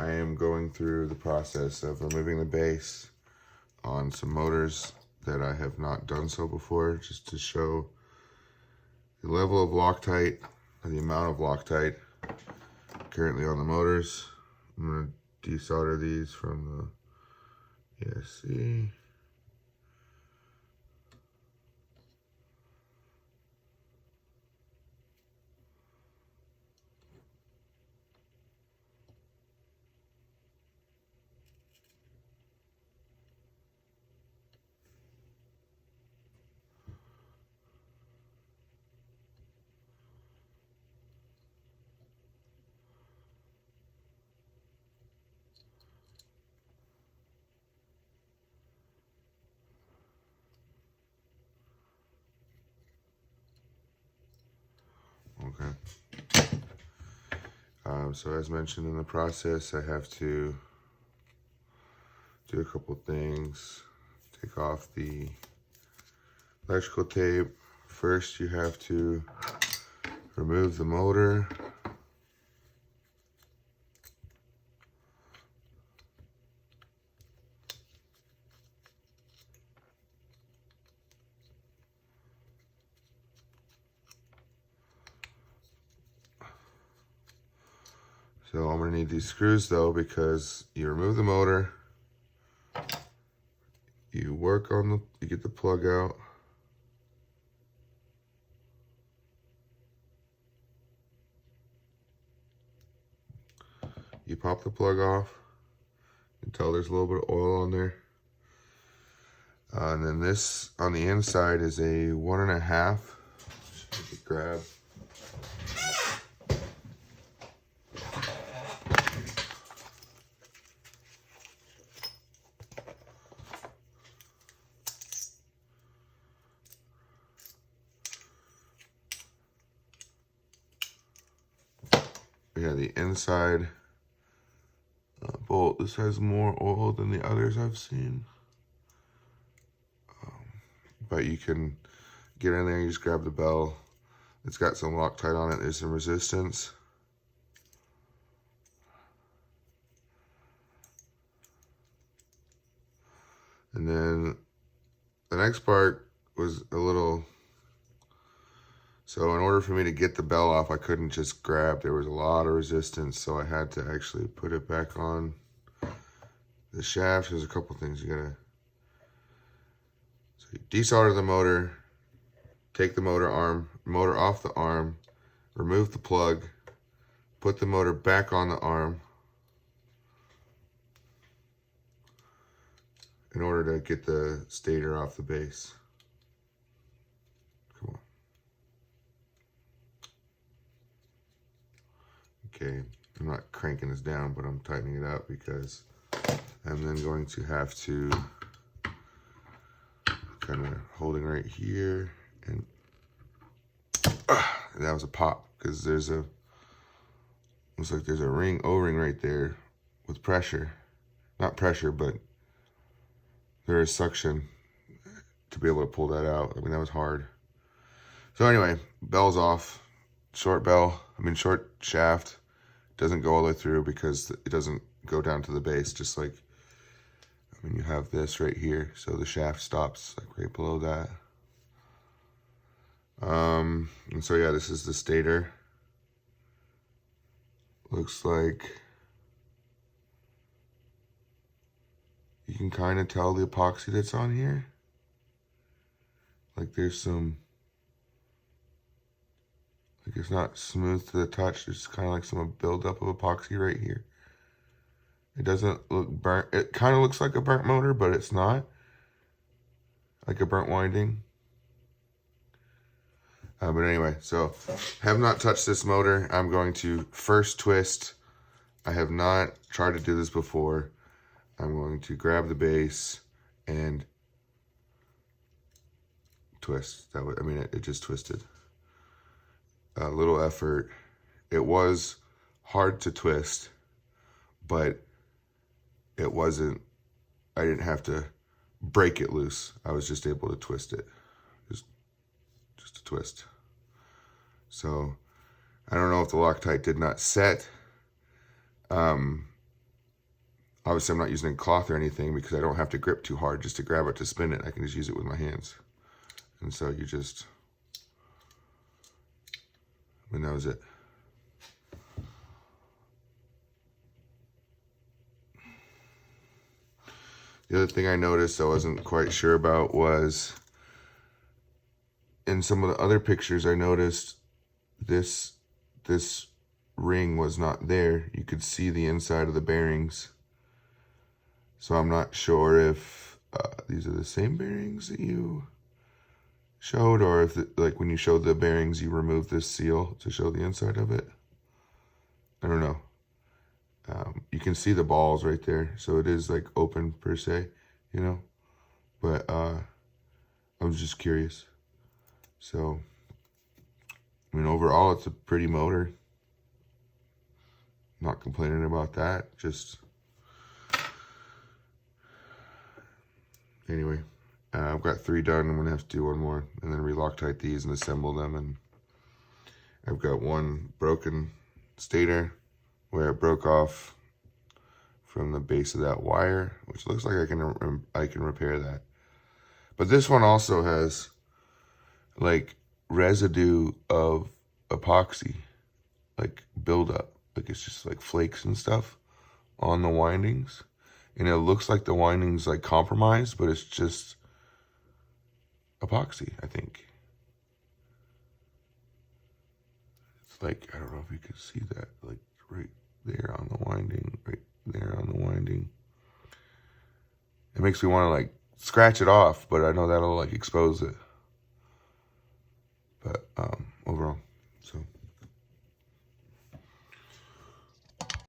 I am going through the process of removing the base on some motors that I have not done so before, just to show the level of Loctite and the amount of Loctite currently on the motors. I'm going to desolder these from the ESC. Okay. So as mentioned in the process, I have to do a couple things. Take off the electrical tape. First, you have to remove the motor. So I'm gonna need these screws though, because you remove the motor, you get the plug out. You pop the plug off. You can tell there's a little bit of oil on there. And then this on the inside is a 1.5. Grab. Yeah, the inside bolt. This has more oil than the others I've seen. But you can get in there, you just grab the bell. It's got some Loctite on it, there's some resistance. And then the next part was a little, so in order for me to get the bell off, I couldn't just grab, there was a lot of resistance, so I had to actually put it back on the shaft. There's a couple things you gotta, so you desolder the motor, take the motor off the arm, remove the plug, put the motor back on the arm in order to get the stator off the base. Come on. Okay, I'm not cranking this down, but I'm tightening it up because I'm then going to have to kind of holding right here, and that was a pop because there's a, looks like there's a O-ring right there with pressure. Not pressure, but there is suction to be able to pull that out. I mean, that was hard. So anyway, bell's off. Short shaft. Doesn't go all the way through because it doesn't go down to the base, just like, I mean, you have this right here, so the shaft stops like right below that. And so yeah, this is the stator. Looks like you can kind of tell the epoxy that's on here. Like there's some, like it's not smooth to the touch. There's kind of like some buildup of epoxy right here. It doesn't look burnt. It kind of looks like a burnt motor, but it's not. Like a burnt winding. But anyway, so have not touched this motor. I'm going to first twist. I have not tried to do this before. I'm going to grab the base and twist. That way, I mean, it just twisted. A little effort. It was hard to twist, but it wasn't, I didn't have to break it loose. I was just able to twist it. Just a twist. So I don't know if the Loctite did not set. Obviously, I'm not using a cloth or anything because I don't have to grip too hard just to grab it to spin it. I can just use it with my hands. And so you just, and that was it. The other thing I noticed I wasn't quite sure about was in some of the other pictures I noticed this ring was not there. You could see the inside of the bearings. So I'm not sure if these are the same bearings that you showed, or if like when you showed the bearings you removed this seal to show the inside of it. I don't know. You can see the balls right there, so it is like open per se, you know, but I was just curious. So I mean, overall it's a pretty motor. Not complaining about that. Just anyway, I've got 3 done. I'm gonna have to do 1 more and then re-Loctite these and assemble them. And I've got 1 broken stator where it broke off from the base of that wire, which looks like I can repair that. But this one also has like residue of epoxy, like buildup. Like it's just like flakes and stuff on the windings. And it looks like the windings like compromised, but it's just epoxy, I think. It's like, I don't know if you can see that, like right there on the winding, right there on the winding. It makes me want to like scratch it off, but I know that'll like expose it.